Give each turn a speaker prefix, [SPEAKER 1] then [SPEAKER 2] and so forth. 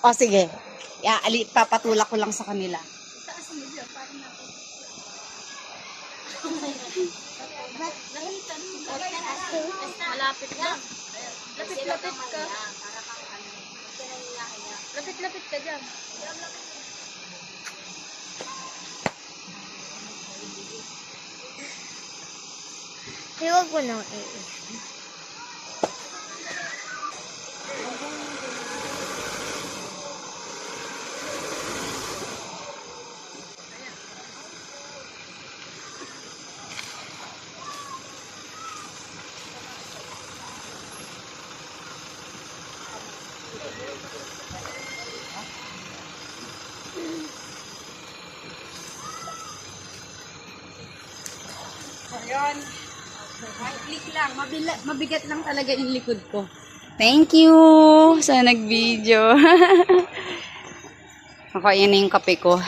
[SPEAKER 1] O, sige. Papatulak ko lang sa kanila.
[SPEAKER 2] Taas mo dyan, parang ako. Malapit na. Lapit-lapit ka. Lapit-lapit ka dyan.
[SPEAKER 3] Huwag ko nang
[SPEAKER 1] Ayun. Right click lang. Mabigat lang talaga yung likod ko. Thank you sa nag-video. Ako, yan na yung kape ko.